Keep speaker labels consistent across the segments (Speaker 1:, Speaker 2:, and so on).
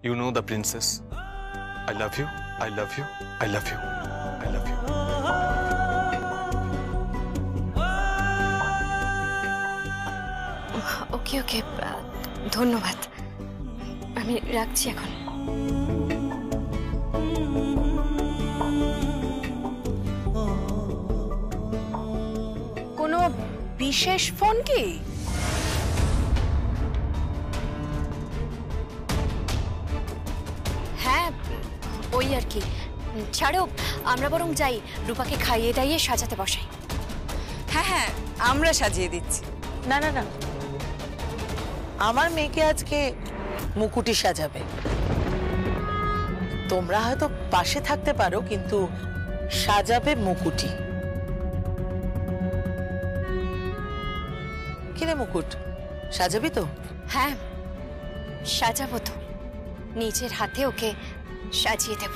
Speaker 1: You know the princess. I love you. I love you. I love you. I love you.
Speaker 2: ওকে ওকে, ধন্যবাদ। আমি রাখছি এখন।
Speaker 3: কোনো বিশেষ ফোন কি?
Speaker 2: হ্যাঁ, ওই আর কি। ছাড়ো, আমরা বরং যাই, রূপাকে খাইয়ে দাইয়ে সাজাতে বসাই।
Speaker 3: হ্যাঁ হ্যাঁ, আমরা সাজিয়ে দিচ্ছি।
Speaker 4: না না না, আমার মেয়েকে আজকে মুকুটি সাজাবে। তোমরা হয়তো পাশে থাকতে পারো, কিন্তু সাজাবে মুকুটি। কিরে মুকুট, সাজাবি তো?
Speaker 2: হ্যাঁ, সাজাবো তো। নিজের হাতে ওকে সাজিয়ে দেব।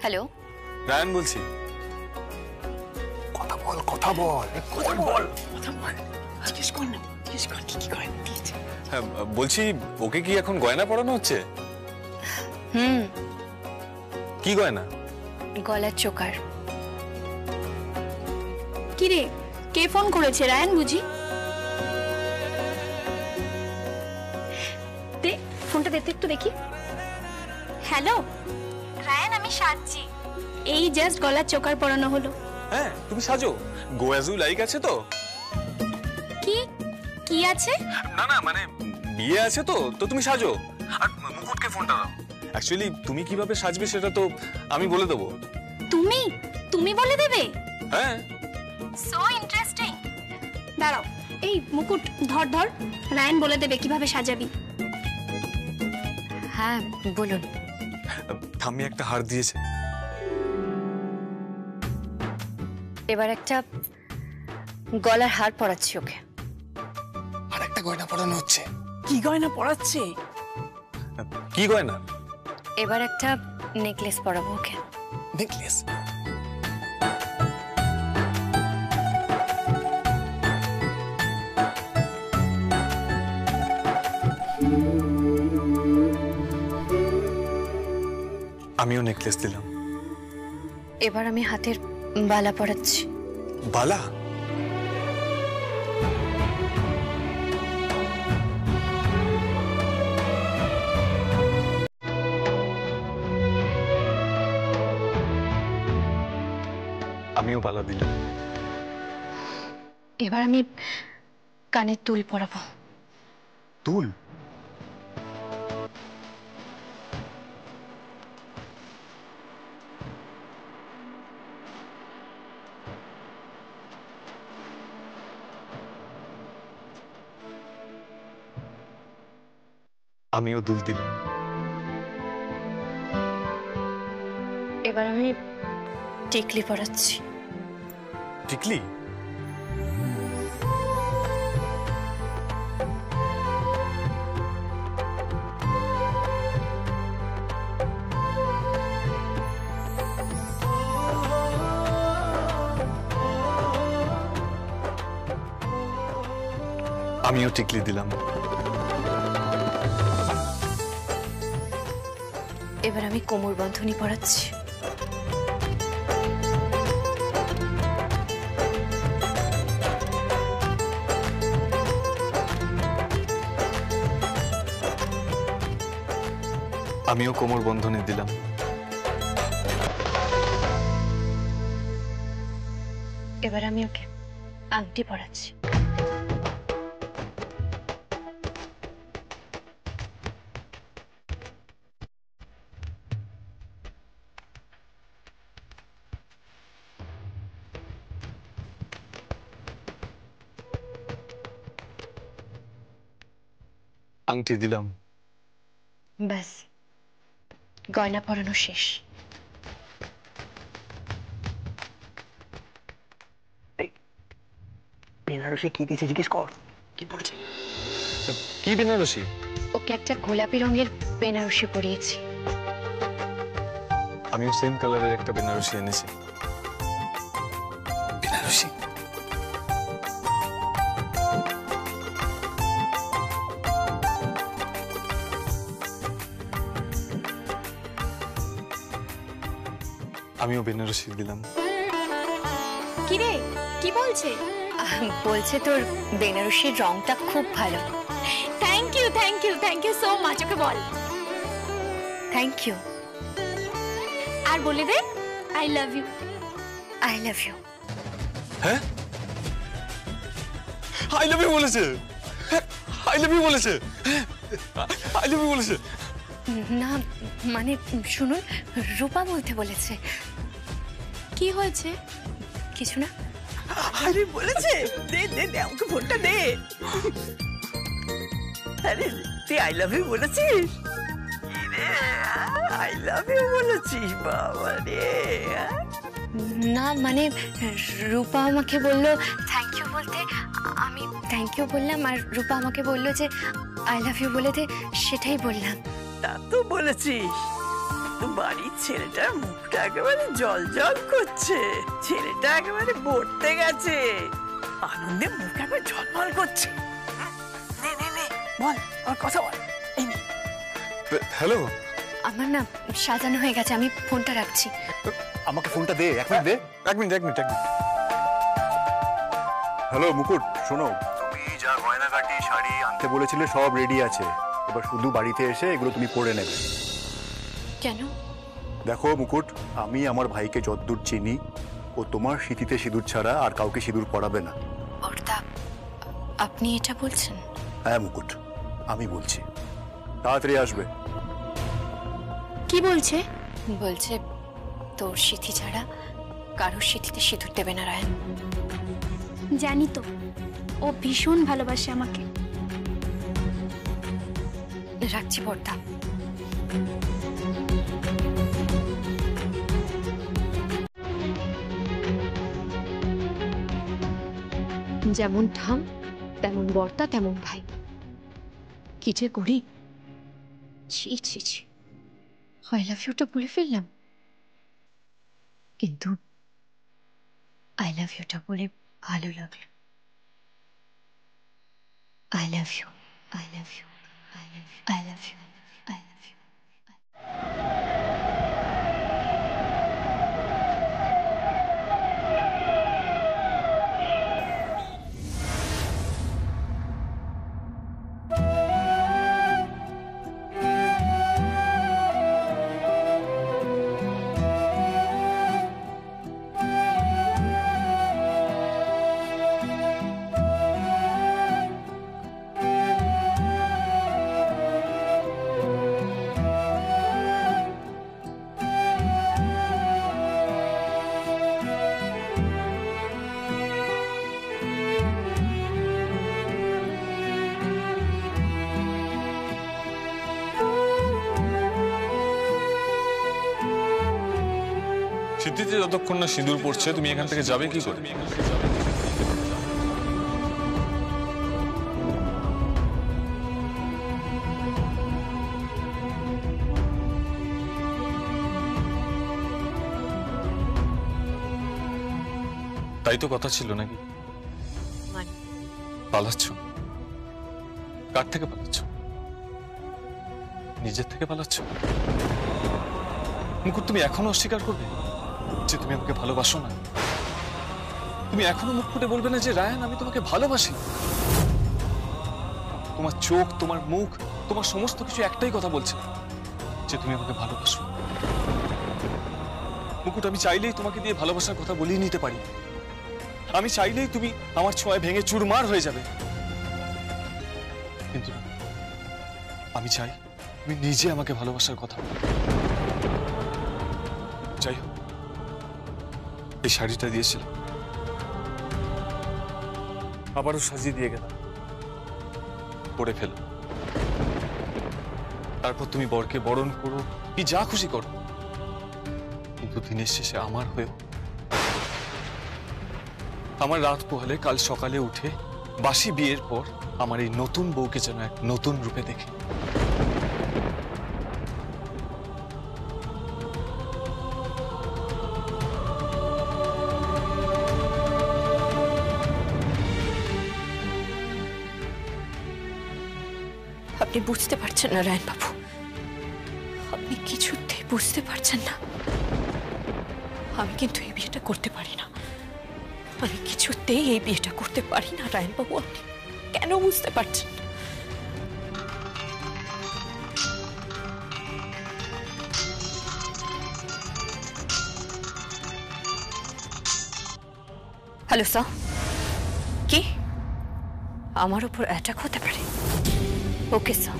Speaker 2: হ্যালো,
Speaker 1: রায়ান বলছি।
Speaker 5: কথা বল কথা বল কথা বল
Speaker 3: কথা বল, জিজ্ঞেস কর না, জিজ্ঞেস কর কি কি করে দিয়েছে।
Speaker 1: হ্যাঁ বলছি, ওকে কি এখন গয়না পরানো হচ্ছে? কি গয়না?
Speaker 2: গলার চোকার।
Speaker 6: কি রে, কে ফোন করেছে? রায়ান বুঝি? দে ফোনটা, দেখতে একটু দেখি। হ্যালো রায়ান, আমি সাজছি। এই জাস্ট গলার চোকার পরানো হলো।
Speaker 1: হ্যাঁ তুমি সাজো, গো অ্যাজ ইউ লাইক আছে তো?
Speaker 6: কি কি আছে?
Speaker 1: না না, মানে বিয়ে আছে তো, তো তুমি সাজো। আর মুকুটকে ফোনটা দাও। অ্যাকচুয়ালি তুমি কিভাবে সাজবে সেটা তো আমি বলে দেবো।
Speaker 6: তুমি তুমি বলে দেবে?
Speaker 1: হ্যাঁ।
Speaker 6: So interesting. দাঁড়াও, এই মুকুট ধর ধর, রায়ান বলে দেবে কিভাবে সাজাবি।
Speaker 2: হ্যাঁ বলুন।
Speaker 1: ঠাম্মি একটা হার দিয়েছে।
Speaker 2: এবার একটা গলার হার পরাচ্ছি ওকে।
Speaker 5: আর একটা গয়না পরানো হচ্ছে।
Speaker 3: কি গয়না পরাচ্ছে?
Speaker 1: কি গয়না?
Speaker 2: এবার একটা নেকলেস পরাবো ওকে।
Speaker 5: নেকলেস?
Speaker 1: আমিও নেকলেস দিলাম।
Speaker 2: এবার আমি হাতের বালা পরাচ্ছি।
Speaker 1: বালা? আমিও বালা দিলাম।
Speaker 2: এবার আমি কানের দুল পরাবো।
Speaker 1: দুল? আমিও দুল দিলাম।
Speaker 2: এবার আমি টিকলি পরাচ্ছি।
Speaker 1: টিকলি? আমিও টিকলি দিলাম।
Speaker 2: এবার আমি কোমর বন্ধনী পরাচ্ছি।
Speaker 1: আমিও কোমর বন্ধনী দিলাম।
Speaker 2: এবার আমি ওকে আংটি পরাচ্ছি।
Speaker 1: আংটি দিলাম।
Speaker 2: ব্যাস, গয়না পরানো শেষ।
Speaker 3: বেনারসি কি দিয়েছে জিজ্ঞেস কর, কি বলছে?
Speaker 1: কি বেনারসি?
Speaker 2: ওকে একটা গোলাপি রঙের বেনারসি পরিয়েছি।
Speaker 1: আমিও সেম কালারের একটা বেনারসি এনেছি।
Speaker 5: বেনারসি?
Speaker 1: আমিও বেনারসি দিলাম।
Speaker 6: কি রে, কি বলছে?
Speaker 2: বলছে তোর বেনারসির রংটা খুব ভালো।
Speaker 6: Thank you thank you thank you so much. Okay বল
Speaker 2: থ্যাংক ইউ।
Speaker 6: আর বলে দে I love you.
Speaker 2: I love you.
Speaker 1: হ্যাঁ, আই লাভ ইউ বলেছে। আই লাভ ইউ বলেছে। আই লাভ ইউ বলেছে।
Speaker 2: না মানে শুনুন, রূপা বলতে বলেছে।
Speaker 6: কি হয়েছে?
Speaker 2: কিছু না।
Speaker 4: আরে বলেছে, দে দে দে আমাকে ফোনটা দে। আরে তুই আই লাভ ইউ বলেছিস? আই লাভ ইউ বলেছিস? বাবা রে।
Speaker 2: না মানে রূপা আমাকে বললো থ্যাংক ইউ বলতে, আমি থ্যাংক ইউ বললাম, আর রূপা আমাকে বললো যে আই লাভ ইউ বলে দে, সেটাই বললাম।
Speaker 4: তা তো বলেছিস। তো বাড়ির ছেলেটার মুখটা একেবারে জল জল করছে, ছেলেটা একেবারে পড়তে গেছে, আনন্দে মুখ একবার ঝলমল করছে। নে নে নে বল, আমার কথা বল। এই নে।
Speaker 1: হ্যালো,
Speaker 2: আমার না সাজানো হয়ে গেছে, আমি ফোনটা রাখছি।
Speaker 5: আমাকে ফোনটা দে, 1 মিনিট দে।
Speaker 1: এক মিনিট।
Speaker 5: হ্যালো মুকুট, শোনো, তুমি যা গয়নাগাটি শাড়ি আনতে বলেছিলে সব রেডি আছে। এবার শুধু বাড়িতে এসে এগুলো তুমি পরে নেবে।
Speaker 2: কেন?
Speaker 5: দেখো মুকুট, আমি আমার ভাইকে যতদূর চিনি, ও তোমার স্মৃতিতে সিঁদুর ছাড়া আর কাউকে সিঁদুর পরাবে না।
Speaker 2: বর্দা, আপনি এটা বলছেন?
Speaker 5: হ্যাঁ মুকুট, আমি বলছি। তাড়াতাড়ি আসবে।
Speaker 6: কি বলছে?
Speaker 2: বলছে তোর স্মৃতি ছাড়া কারোর স্মৃতিতে সিঁদুর দেবে না রায়ন।
Speaker 6: জানি তো, ও ভীষণ ভালোবাসে আমাকে।
Speaker 2: রাখছি বর্দা।
Speaker 7: যেমন ঠাম তেমন বর্তা তেমন ভাই, কি যে করি। ছি ছি ছি, আই লাভ ইউটা বলে ফেললাম, কিন্তু আই লাভ ইউটা বলে ভালো লাগলো। I love you, I love you, I love you, I love you, I love you.
Speaker 1: স্মৃতিতে যতক্ষণ না সিঁদুর পড়ছে তুমি এখান থেকে যাবে কি করে? তাই তো কথা ছিল নাকি? পালাচ্ছ? কার থেকে পালাচ্ছ? নিজের থেকে পালাচ্ছ? মুকুট, তুমি এখনো অস্বীকার করবে যে তুমি আমাকে ভালোবাসো না? তুমি এখনো মুখ ফুটে বলবে না যে রায়ান আমি তোমাকে ভালোবাসি? তোমার চোখ, তোমার মুখ, তোমার সমস্ত কিছু একটাই কথা বলছে, যে তুমি আমাকে ভালোবাসো। মুকুট, আমি চাইলেই তোমাকে দিয়ে ভালোবাসার কথা বলিয়ে নিতে পারি। আমি চাইলেই তুমি আমার ছোঁয়ায় ভেঙে চুরমার হয়ে যাবে, কিন্তু না, আমি চাই তুমি নিজে আমাকে ভালোবাসার কথা বলো। যাই হোক, এই শাড়িটা দিয়েছিলাম, আবারও সাজিয়ে দিয়ে গেলাম, পরে ফেলো। তারপর তুমি বরকে বরণ করো, কি যা খুশি করো, কিন্তু দিনের শেষে আমার হয়ে আমার রাত পোহালে কাল সকালে উঠে বাসি বিয়ের পর আমার এই নতুন বউকে যেন এক নতুন রূপে দেখে।
Speaker 2: আপনি বুঝতে পারছেন না রায়ন বাবু, আপনি কিছুতেই বুঝতে পারছেন না। আমি কিন্তু এই বিয়েটা করতে পারি না, আমি কিছুতেই এই বিয়েটা করতে পারি না রায়ন বাবু। আপনি কেন বুঝতে পারছেন না? হ্যালো স্যার, কি আমার উপর অ্যাটাক হতে পারে? ওকে স্যার,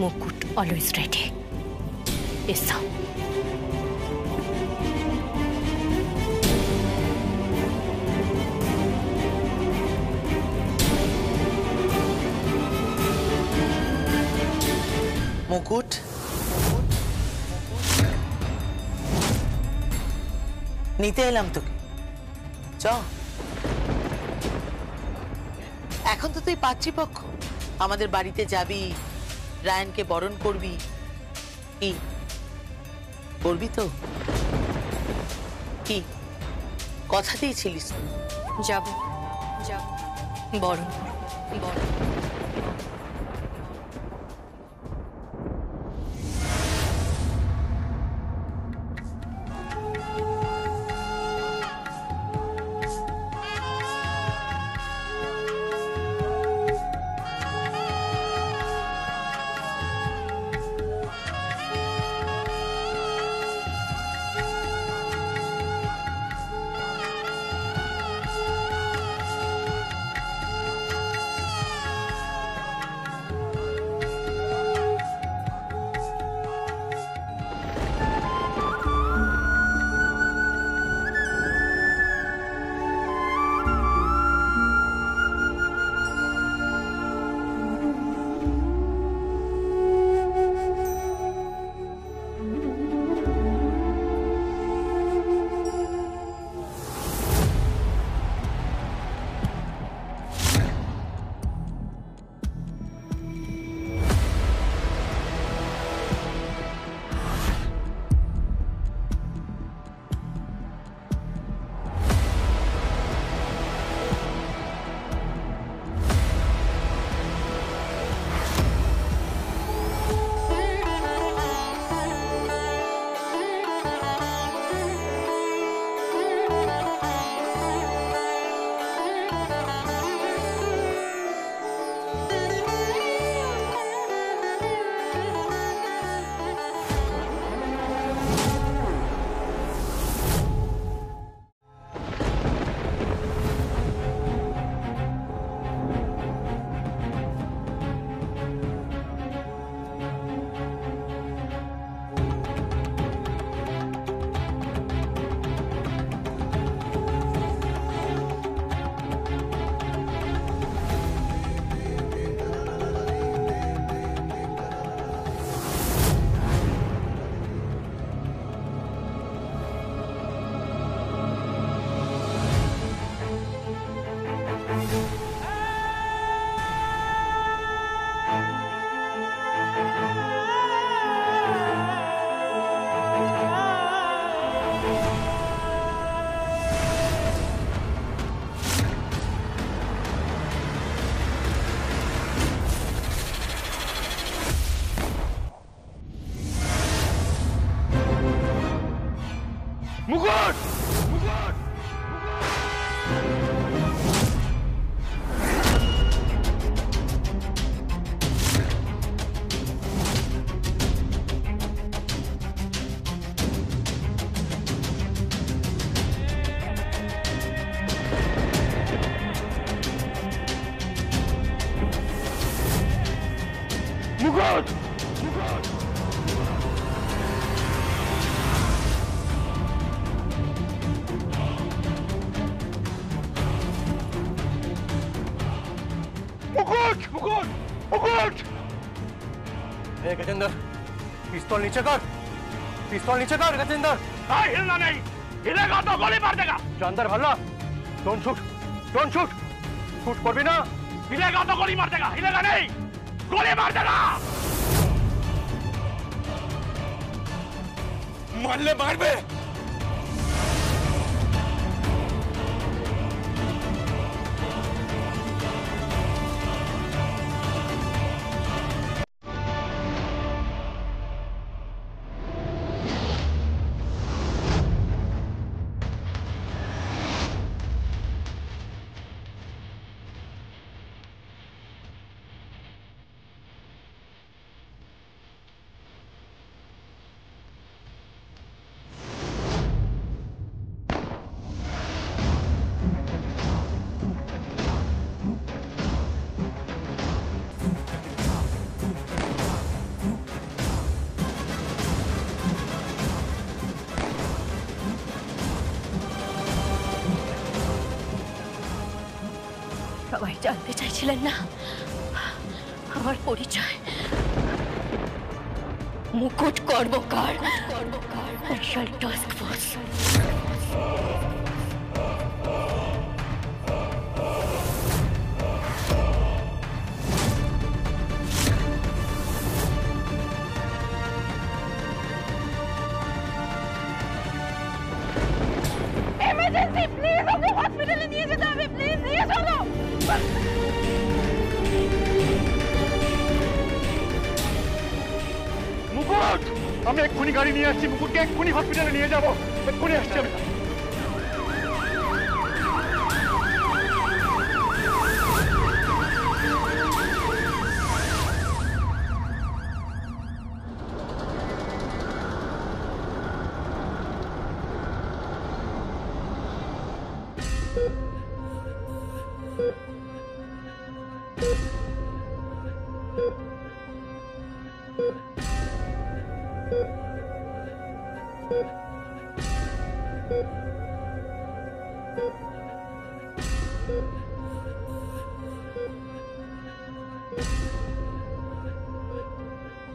Speaker 2: মুকুট অলওয়েজ রেডি। Yes, sir.
Speaker 3: মুকুট, নিতে এলাম তোকে। চ, এখন তো তুই পাত্রীপক্ষ, আমাদের বাড়িতে যাবি, রায়ানকে বরণ করবি। কি করবি তো? কি কথা দিয়েছিলিস?
Speaker 2: যাব বরণ বরণ।
Speaker 1: মুকুট! মুকুট! মুকুট! মুকুট! মুকুট!
Speaker 5: गजेंद्र पिस्तौल नीचे कर गजेंद्र।
Speaker 8: हिलना नहीं, हिलेगा तो गोली मार देगा।
Speaker 5: अंदर भल्ला डोंट शूट शूट करबी ना।
Speaker 8: हिलेगा तो गोली मार देगा, हिलेगा नहीं गोली मार देगा।
Speaker 1: मारले मारबे।
Speaker 2: সবাই জানতে চাইছিলেন না আমার পরিচয়। Mukut Karmakar, special task force.
Speaker 4: Emergency, please ওকে হসপিটালে নিয়ে যেতে হবে, প্লিজ নিয়ে চলো।
Speaker 5: মুকুট, আমি এক্ষুনি গাড়ি নিয়ে আসছি। মুকুটকে এক্ষুনি হসপিটালে নিয়ে যাবো। এক্ষুনি আসছি আমি।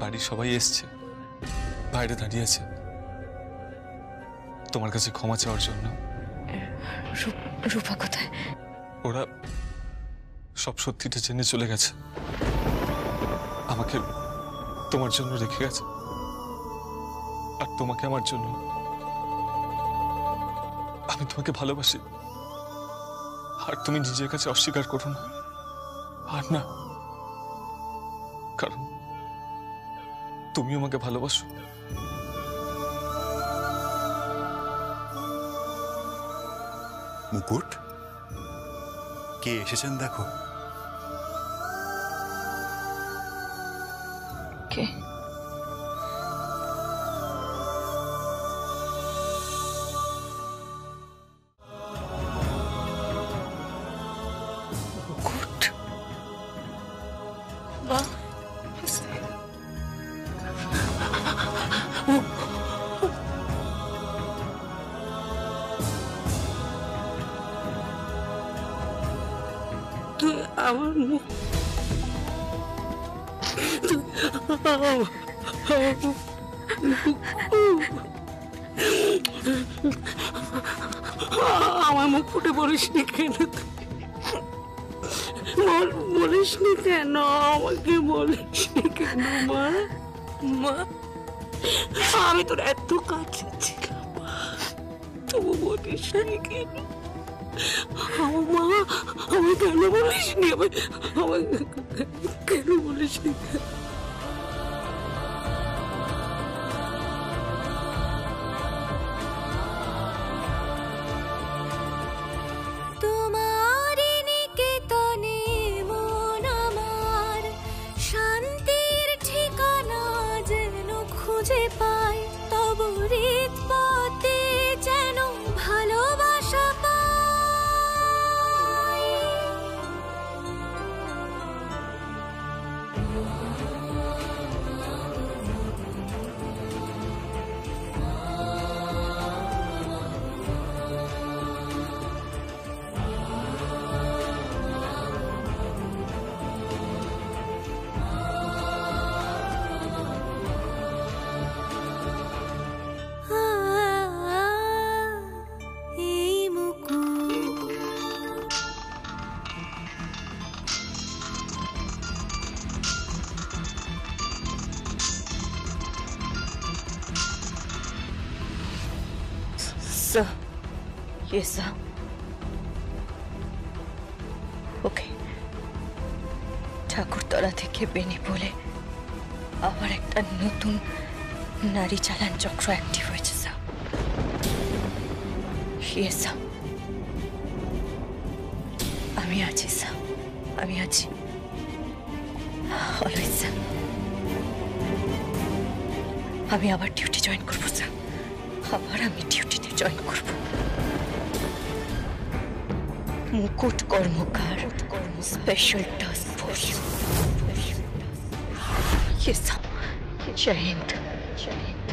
Speaker 1: বাড়ির সবাই এসছে, বাইরে দাঁড়িয়ে আছে তোমার কাছে ক্ষমা চাওয়ার জন্য।
Speaker 2: রূপা কোথায়?
Speaker 1: ওরা সব সত্যিটা জেনে চলে গেছে, আমাকে তোমার জন্য রেখে গেছে, আর তোমাকে আমার জন্য। আমি তোমাকে ভালোবাসি, আর তুমি নিজের কাছে অস্বীকার করো না। আর না, কারণ তুমি আমাকে ভালোবাসো।
Speaker 5: মুকুট, কে এসেছেন দেখো।
Speaker 2: কে? মুকুট, মা,
Speaker 4: তুই আমার মুখ, আমার মুখ ফুটে বলিসনি কেন? বলিসনি কেন? আমাকে বলিসনি কেন মা? মা, আমি তোর এত কাছে ছিলাম, তবু বলিসনি কেন? আমার মা, আমি কেন বলিসনি? আমার কেন বলিসনি?
Speaker 2: sir. Yes, sir. ওকে ঠাকুরতলা থেকে বেনি বলে আবার একটা নতুন নারী চালান চক্র অ্যাক্টিভ হয়েছে স্যার। ইয়েস স্যার, আমি আছি স্যার, আমি আছি অলওয়েজ স্যার। আমি আবার ডিউটি জয়েন করবো স্যার, আবার আমি ডিউটিতে জয়েন করব। Mukut Karmakar special task force. Yes sir, জয় হিন্দ, জয় হিন্দ।